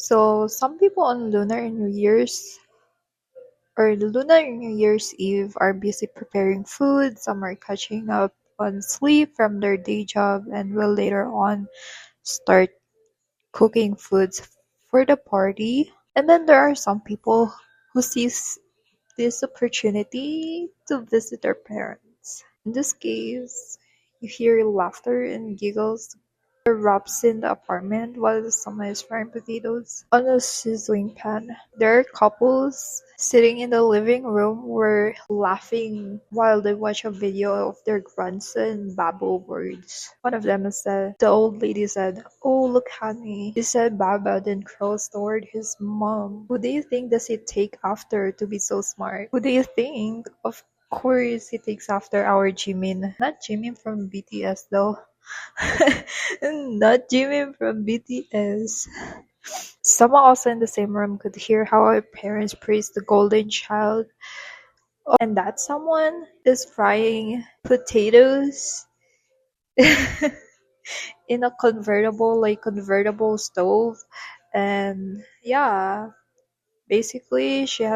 So some people on Lunar New Year's Eve are busy preparing food, some are catching up on sleep from their day job and will later on start cooking foods for the party. And then there are some people who sees this opportunity to visit their parents. In this case, you hear laughter and giggles erupts in the apartment while someone is frying potatoes on a sizzling pan. There are couples sitting in the living room were laughing while they watch a video of their grandson babble words. One of them said, the old lady said, "Oh, look, honey." He said Baba, then crawls toward his mom. Who do you think does he take after to be so smart? Who do you think? Of course, he takes after our Jimin. Not Jimin from BTS though. Not Jimin from BTS. Someone also in the same room could hear how our parents praise the golden child. Oh, and that someone is frying potatoes in a convertible stove. And yeah, basically she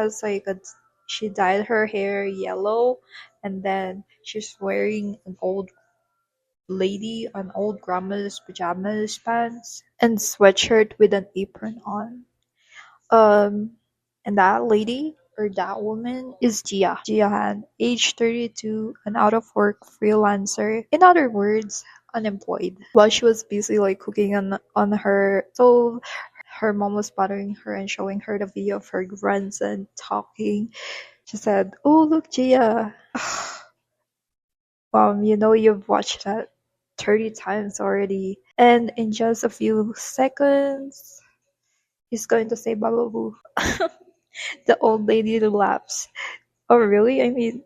dyed her hair yellow, and then she's wearing an old grandma's pajamas pants and sweatshirt with an apron on. Um, and that lady or that woman is Gia Han, age 32, an out of work freelancer. In other words, unemployed. While she was busy cooking on her stove, her mom was bothering her and showing her the video of her grandson talking. She said, "Oh, look, Gia." You've watched that 30 times already. And in just a few seconds, he's going to say Baba Boo. The old lady laughs. Oh, really? I mean,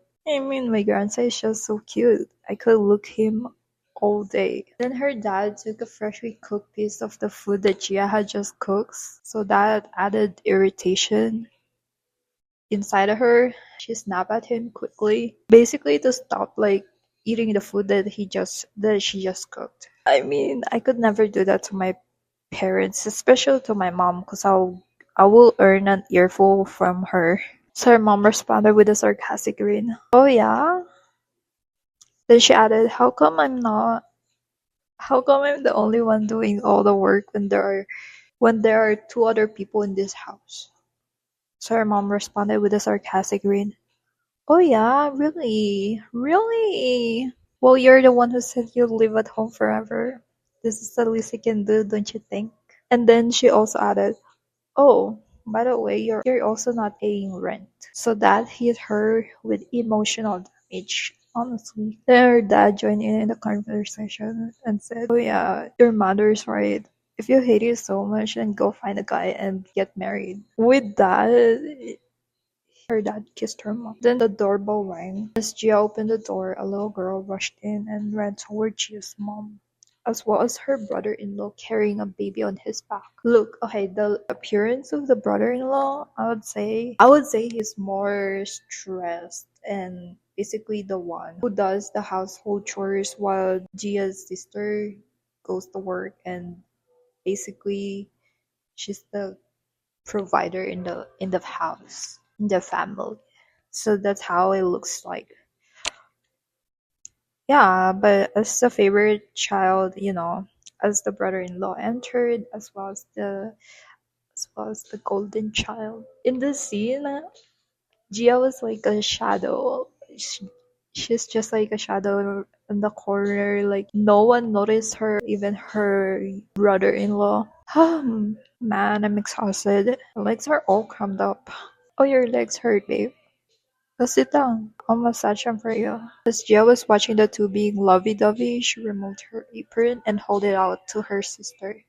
my grandson is just so cute. I could look him all day. Then her dad took a freshly cooked piece of the food that Gia had just cooked, so that added irritation inside of her. She snapped at him quickly, basically to stop eating the food that she just cooked. I mean, I could never do that to my parents, especially to my mom, because I will earn an earful from her. So her mom responded with a sarcastic grin. Oh yeah? Then she added, how come I'm the only one doing all the work when there are two other people in this house? So her mom responded with a sarcastic grin. Oh yeah, really? Really? Well, you're the one who said you'll live at home forever. This is the least I can do, don't you think? And then she also added, "Oh, by the way, you're also not paying rent." So that hit her with emotional damage, honestly. Then her dad joined in the conversation and said, "Oh yeah, your mother's right. If you hate it so much, then go find a guy and get married." With that, her dad kissed her mom. Then the doorbell rang. As Gia opened the door, a little girl rushed in and ran toward Gia's mom, as well as her brother-in-law carrying a baby on his back. Look, okay, the appearance of the brother-in-law, I would say he's more stressed and basically the one who does the household chores while Gia's sister goes to work, and basically she's the provider in the house, in the family. So that's how it looks like. Yeah, but as the favorite child, as the brother-in-law entered, as well as the golden child. In the scene, Gia was like a shadow. She's just like a shadow in the corner. Like no one noticed her, even her brother-in-law. Man, I'm exhausted. My legs are all cramped up. Oh, your legs hurt, babe. Go sit down. I'll massage them for you. As Gia was watching the two being lovey-dovey, she removed her apron and held it out to her sister.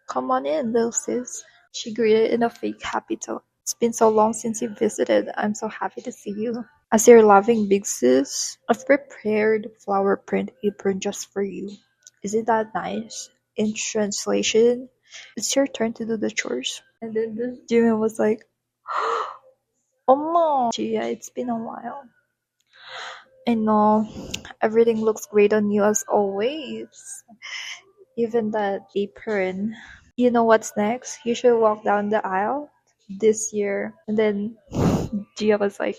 "Come on in, little sis," she greeted in a fake happy tone. "It's been so long since you visited. I'm so happy to see you. As your loving big sis, I've prepared flower print apron just for you. Isn't that nice?" In translation, "It's your turn to do the chores." And then this Jimmy was like, "Oh, Gia, it's been a while." "I know. Everything looks great on you as always. Even that apron." You know what's next? You should walk down the aisle this year. And then Gia was like,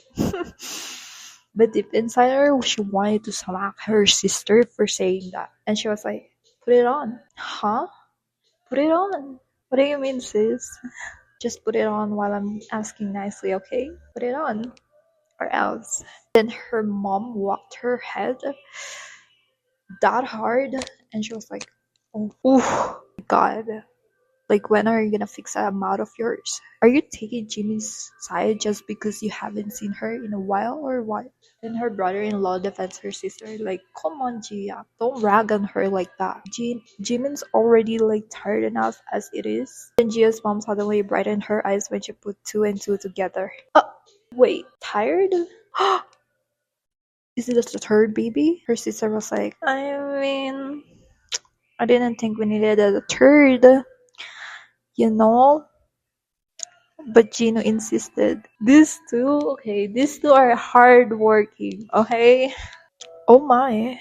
but deep inside her, she wanted to smack her sister for saying that. And she was like, put it on. Huh? Put it on. What do you mean, sis? Just put it on while I'm asking nicely, okay? Put it on. Or else. Then her mom whacked her head that hard. And she was like, oh, God. Like, when are you gonna fix that mouth of yours? Are you taking Jimmy's side just because you haven't seen her in a while or what? Then her brother-in-law defends her sister, like, come on, Gia, don't rag on her like that. Jimin's already like tired enough as it is. Then Gia's mom suddenly brightened her eyes when she put two and two together. Wait, tired? Is it the third baby? Her sister was like, I mean, I didn't think we needed a third, you know? But Gino insisted. These two are hardworking, okay? Oh my,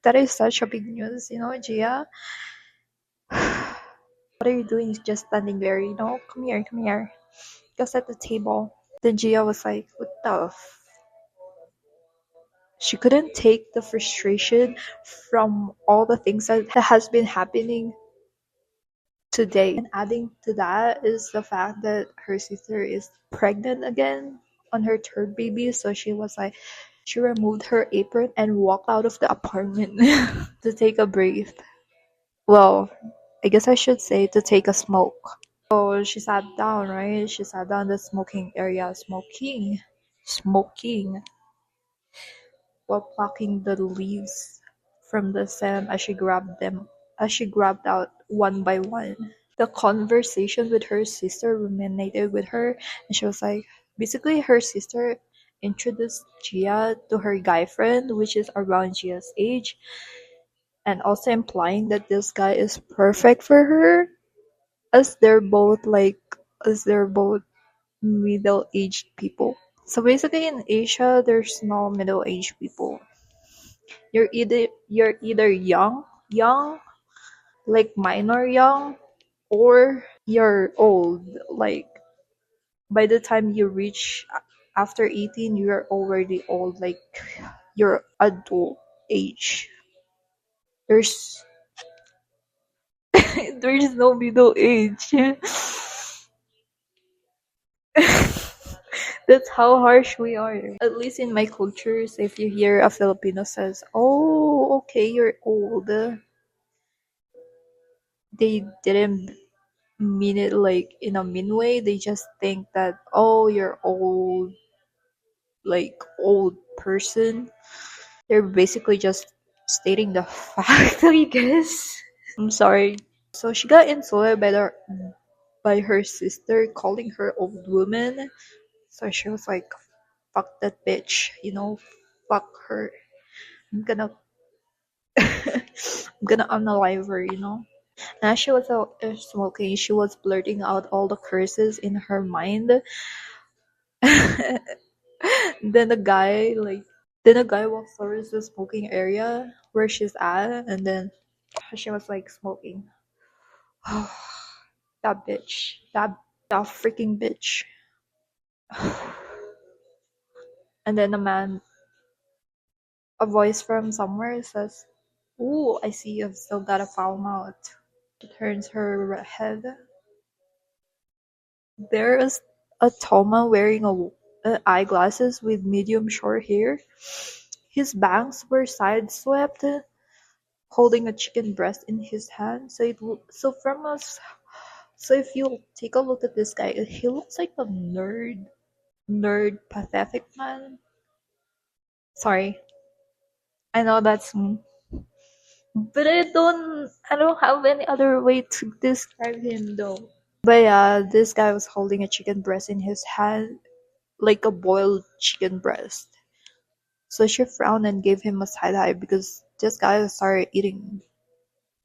that is such a big news, Gia. What are you doing just standing there, Come here, come here. Go set the table. Then Gia was like, what the She couldn't take the frustration from all the things that has been happening today. And adding to that is the fact that her sister is pregnant again on her third baby. So she was like, she removed her apron and walked out of the apartment to take a breath. Well, I guess I should say to take a smoke. So she sat down, right? She sat down in the smoking area, smoking, while plucking the leaves from the stem as she grabbed out one by one. The conversation with her sister ruminated with her, and she was like, basically her sister introduced Gia to her guy friend, which is around Gia's age, and also implying that this guy is perfect for her, as they're both middle-aged people. So basically in Asia there's no middle-aged people. You're either young, like minor young, or you're old, like by the time you reach after 18 you're already old, like you're adult age. There's there's no middle age. That's how harsh we are. At least in my cultures, if you hear a Filipino says, oh, okay, you're old, they didn't mean it like in a mean way. They just think that, oh, you're old, like old person. They're basically just stating the fact, I guess. I'm sorry. So she got insulted by her sister calling her old woman. So she was like, fuck that bitch, fuck her. I'm gonna I'm gonna unalive her. And as she was out there smoking, she was blurting out all the curses in her mind. then the guy like then a guy walks towards the smoking area where she's at, and then she was like smoking. That bitch. That freaking bitch. And then a voice from somewhere says, ooh, I see you've still got a foul mouth. She turns her head. There is a Toma wearing eyeglasses with medium short hair. His bangs were side-swept, holding a chicken breast in his hand. So if you take a look at this guy, he looks like a pathetic man. Sorry, I know that's me, but I don't have any other way to describe him though. But yeah, this guy was holding a chicken breast in his hand, like a boiled chicken breast. So she frowned and gave him a side eye because this guy started eating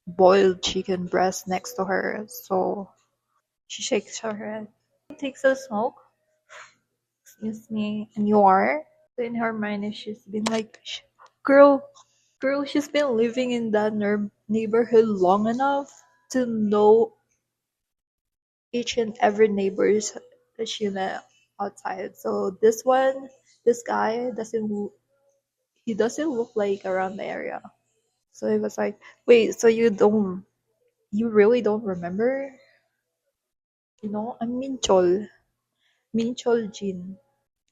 boiled chicken breast next to her. So she shakes her head. Takes a smoke. Excuse me. And you are? So in her mind, she's been like, girl, she's been living in that neighborhood long enough to know each and every neighbors that she met outside. So this guy he doesn't look like around the area. So he was like, "Wait, so you really don't remember? You know, I'm Minchol Jin.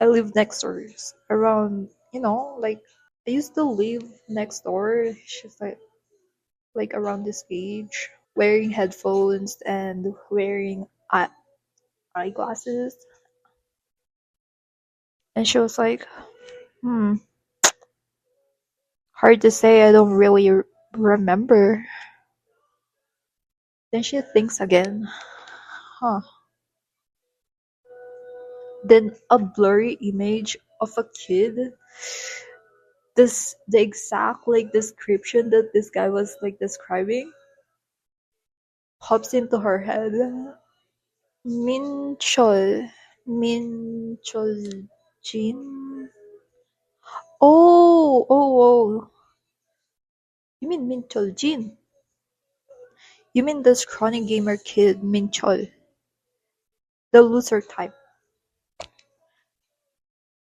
I live next door, around, like I used to live next door." She's like around this age, wearing headphones and wearing eyeglasses. And she was like, "Hmm, hard to say. I don't really remember." Then she thinks again. Huh. Then a blurry image of a kid, the exact like description that this guy was like describing, pops into her head. Minchol. Minchol Jin. Oh. You mean Minchol Jin? You mean this chronic gamer kid, Minchol, the loser type?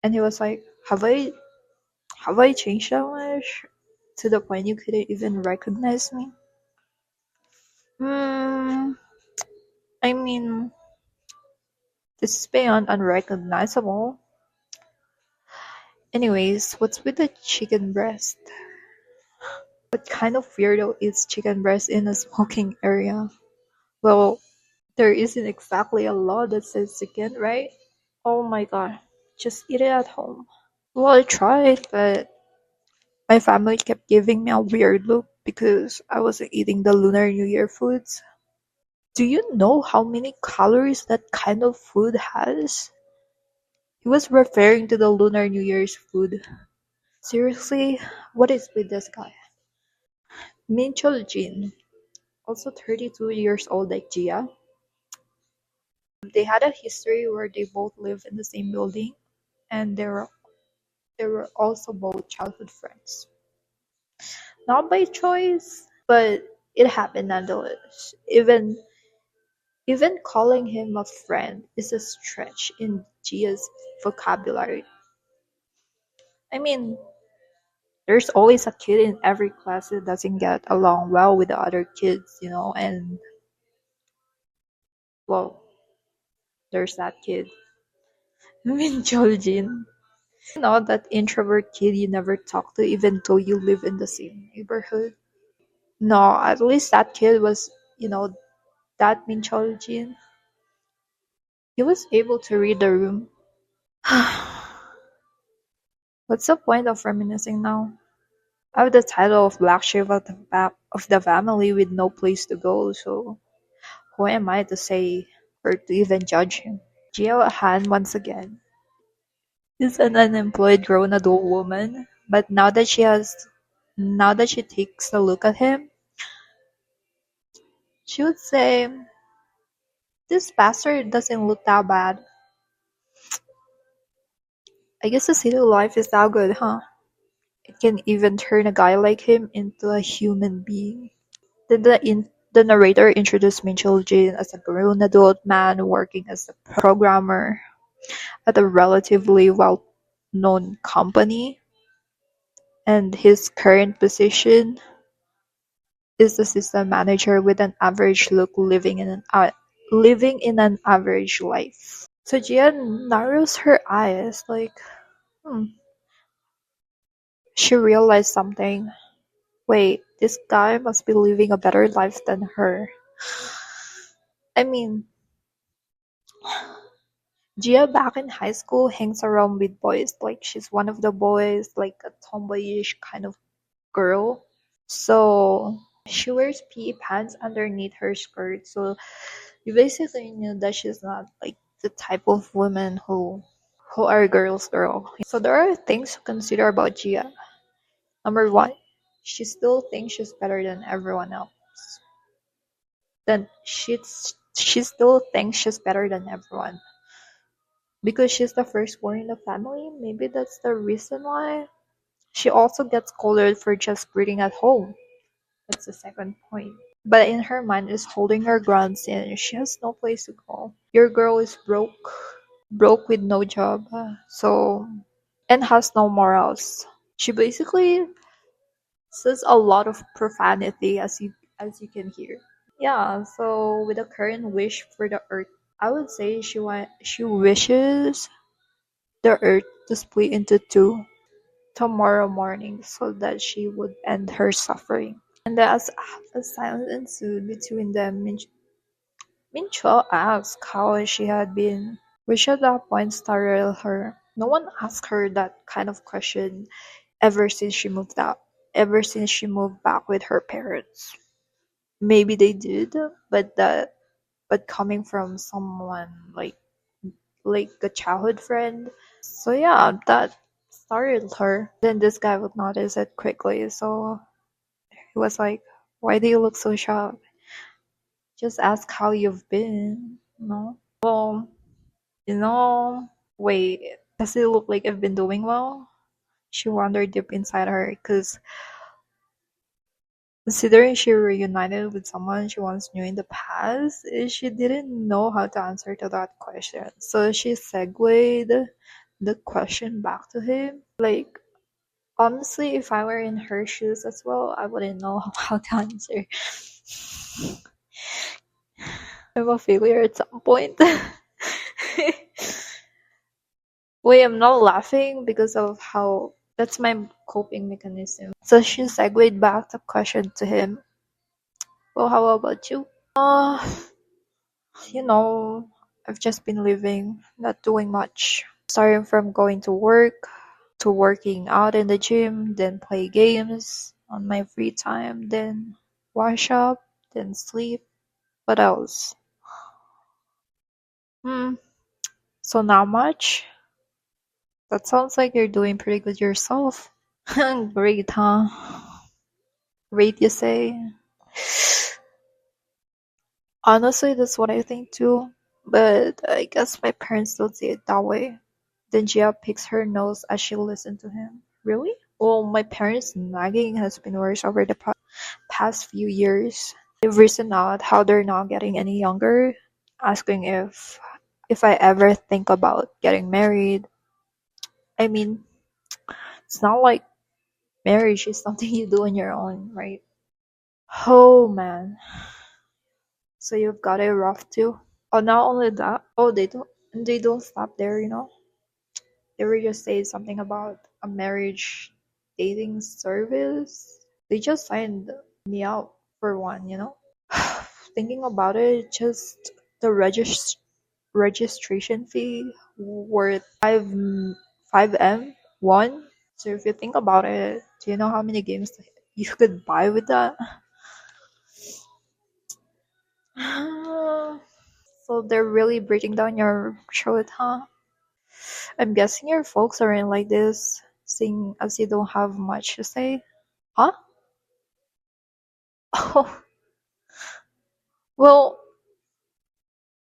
And he was like, have I changed that much to the point you couldn't even recognize me? Hmm. I mean, this is beyond unrecognizable. Anyways, what's with the chicken breast? What kind of weirdo eats chicken breast in a smoking area? Well, there isn't exactly a law that says you can't, right? Oh my god, just eat it at home. Well, I tried, but my family kept giving me a weird look because I wasn't eating the Lunar New Year foods. Do you know how many calories that kind of food has? He was referring to the Lunar New Year's food. Seriously? What is with this guy? Min Chol Jin, also 32 years old like Jia. They had a history where they both lived in the same building, and they were also both childhood friends. Not by choice, but it happened nonetheless. Even calling him a friend is a stretch in Gia's vocabulary. I mean, there's always a kid in every class that doesn't get along well with the other kids, and well, there's that kid. Min Joljin. That introvert kid you never talk to even though you live in the same neighborhood. No, at least that kid was, that Min Joljin. He was able to read the room. What's the point of reminiscing now? I have the title of black sheep of the family with no place to go, so who am I to say or to even judge him? Gio Han once again is an unemployed grown adult woman, but now that she takes a look at him, she would say, "This bastard doesn't look that bad. I guess the city life is that good, huh? It can even turn a guy like him into a human being." The narrator introduced Mitchell Jane as a grown adult man working as a programmer at a relatively well-known company, and his current position is assistant manager with an average look living in an average life. So Jian narrows her eyes like, hmm, she realized something. Wait, this guy must be living a better life than her. I mean, Gia back in high school hangs around with boys, like she's one of the boys, like a tomboyish kind of girl. So she wears PE pants underneath her skirt. So you basically knew that she's not like the type of woman who are girls girl. So there are things to consider about Gia. Number one, she still thinks she's better than everyone else. Then she still thinks she's better than everyone. Because she's the firstborn in the family, maybe that's the reason why. She also gets scolded for just breathing at home. That's the second point. but in her mind is holding her ground since she has no place to go. Your girl is broke with no job, so and has no morals. She basically says a lot of profanity as you can hear. Yeah, so with a current wish for the earth, I would say she wishes the earth to split into two tomorrow morning so that she would end her suffering. And then as a silence ensued between them, Mincho asked how she had been, which at that point startled her. No one asked her that kind of question ever since she moved out, ever since she moved back with her parents. Maybe they did, but coming from someone like a childhood friend. So yeah, that startled her. Then this guy would notice it quickly, so he was like, "Why do you look so shocked? Just ask how you've been." No. Well, you know, wait, does it look like I've been doing well? She wondered deep inside her, because considering she reunited with someone she once knew in the past, she didn't know how to answer to that question. So she segued the question back to him. Like, honestly, if I were in her shoes as well, I wouldn't know how to answer. I'm a failure at some point. Wait, I'm not laughing because of how that's my coping mechanism. So she segued back the question to him. Well, how about you? You know, I've just been living, not doing much. Starting from going to work, to working out in the gym, then play games on my free time, then wash up, then sleep. What else? Hmm, so not much? That sounds like you're doing pretty good yourself. Great, huh? Great, you say? Honestly, that's what I think too. But I guess my parents don't see it that way. Then Gia picks her nose as she listens to him. Really? Well, my parents' nagging has been worse over the past few years. They've reasoned out how they're not getting any younger, asking if I ever think about getting married. I mean, it's not like marriage is something you do on your own, right? Oh man, so you've got it rough too. Oh, not only that. Oh, they don't stop there. They were just saying something about a marriage dating service. They just signed me up for one. Thinking about it, just the registration fee worth 5M one. So if you think about it, do you know how many games you could buy with that? So they're really breaking down your throat, huh? I'm guessing your folks aren't like this, seeing as you don't have much to say. Huh? Oh, well,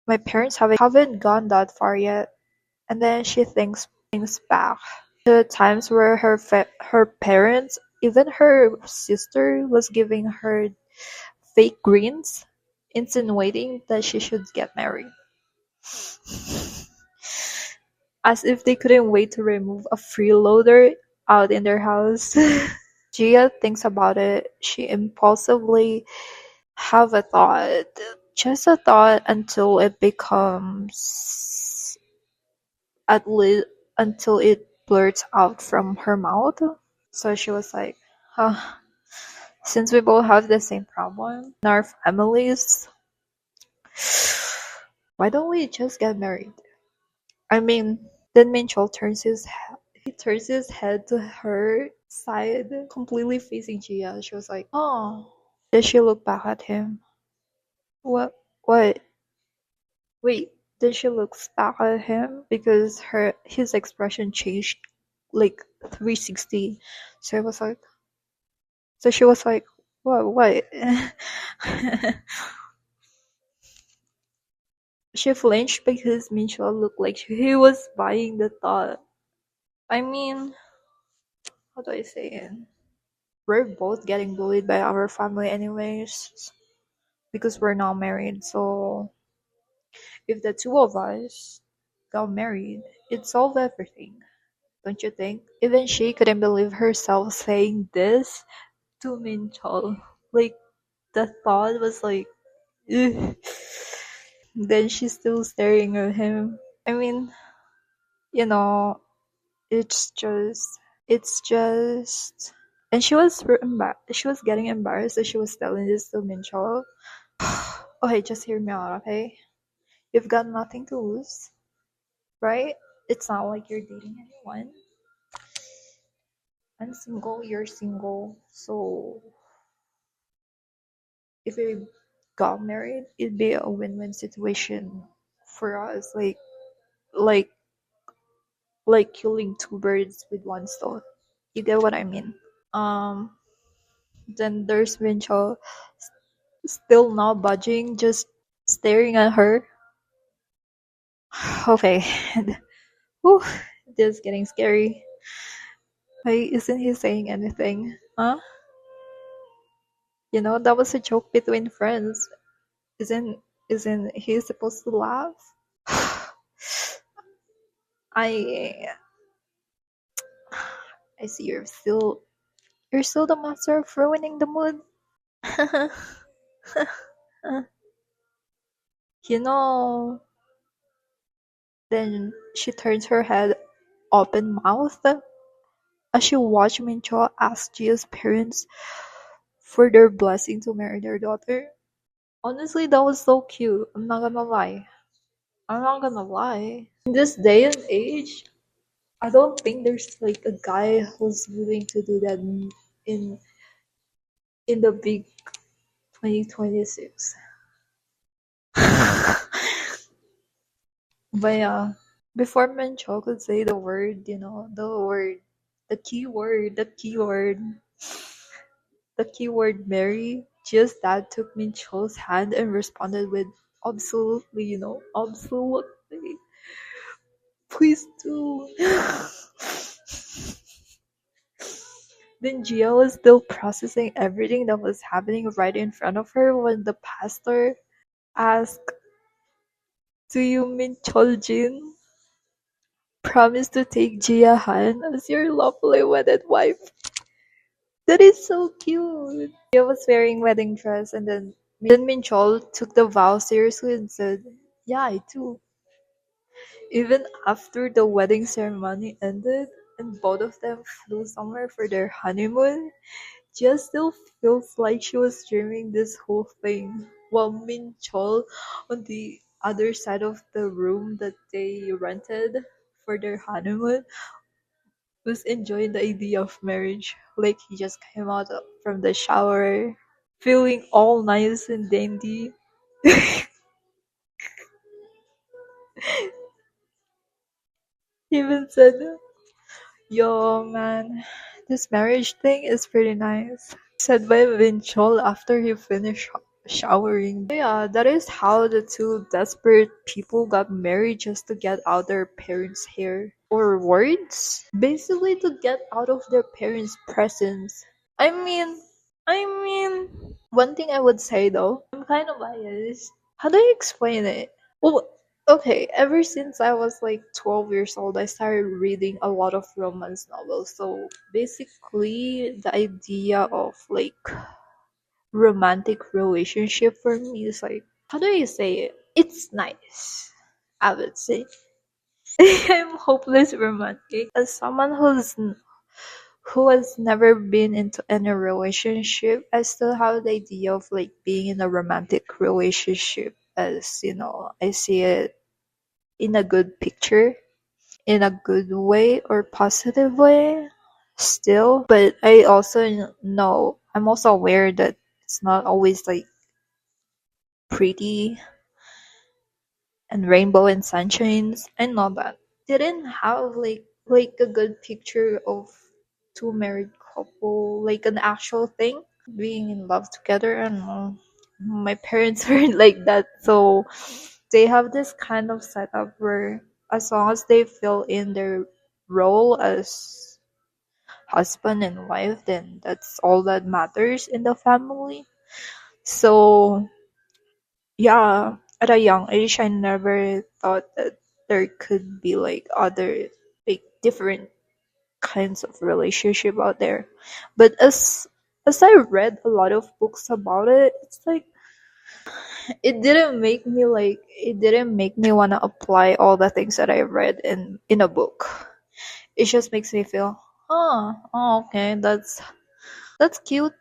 my parents haven't gone that far yet. And then she thinks back to the times where her parents, even her sister, was giving her fake greens, insinuating that she should get married. As if they couldn't wait to remove a freeloader out in their house. Gia thinks about it. She impulsively have a thought, just a thought until it becomes at least until it blurts out from her mouth. So she was like, huh, since we both have the same problem in our families, why don't we just get married? I mean, then Minchol turns his head to her side, completely facing Gia. She was like, oh. Then she looked back at him. What? What? Wait. Then she looks back at him because his expression changed like 360. So it was like, so she was like, what? What? She flinched because Minchol looked like he was buying the thought. I mean, how do I say it? We're both getting bullied by our family anyways. because we're not married. So if the two of us got married, it'd solve everything, don't you think? Even she couldn't believe herself saying this to Minchol. Like the thought was like, ugh. Then she's still staring at him. I mean, you know, it's just, it's just. And she was getting embarrassed that she was telling this to Minchol. Okay, just hear me out, okay? You've got nothing to lose, right? It's not like you're dating anyone. I'm single, you're single. So if we got married, it'd be a win-win situation for us. Like like killing two birds with one stone. You get what I mean? Um then there's Winchell still not budging, just staring at her. Okay. Whew, this is getting scary. Why isn't he saying anything? Huh? You know, that was a joke between friends. Isn't isn't he supposed to laugh? I I see you're still the master of ruining the mood. You know, then she turns her head open mouthed as she watched Mincho ask Gia's parents for their blessing to marry their daughter. Honestly, that was so cute. I'm not gonna lie. I'm not gonna lie. In this day and age, I don't think there's like a guy who's willing to do that in in the big 2026. But yeah, before Mencho could say the word, the keyword Mary, just dad took Mincho's hand and responded with absolutely, absolutely. Please do. Then Gia was still processing everything that was happening right in front of her when the pastor asked, "Do you mean Choljin? Promise to take Gia Han as your lawfully wedded wife." That is so cute. Gia was wearing wedding dress, and then Minchol took the vow seriously and said, "Yeah, I do." Even after the wedding ceremony ended and both of them flew somewhere for their honeymoon, Gia still feels like she was dreaming this whole thing, while Min Chol, on the other side of the room that they rented for their honeymoon, was enjoying the idea of marriage. Like he just came out from the shower, feeling all nice and dandy. He even said, "Yo, man, this marriage thing is pretty nice," said by Vinchol after he finished showering. Yeah, that is how the two desperate people got married, just to get out their parents' hair. Or words? Basically to get out of their parents' presence. I mean, one thing I would say though, I'm kind of biased. How do I explain it? Well, okay, ever since I was like 12 years old, I started reading a lot of romance novels. So basically, the idea of like romantic relationship for me is like, how do I say it? It's nice, I would say. I'm hopeless romantic. As someone who has never been into any relationship, I still have the idea of like being in a romantic relationship as, I see it in a good picture, in a good way or positive way still. But I also know, I'm also aware that it's not always like pretty and rainbow and sunshines. I know that. Didn't have like a good picture of two married couple, like an actual thing, being in love together. I don't know. My parents weren't like that, so they have this kind of setup where as long as they fill in their role as husband and wife, then that's all that matters in the family. So Yeah, at a young age, I never thought that there could be like other like different kinds of relationship out there. But as I read a lot of books about it, it's like it didn't make me want to apply all the things that I read in a book. It just makes me feel, oh, okay, that's cute.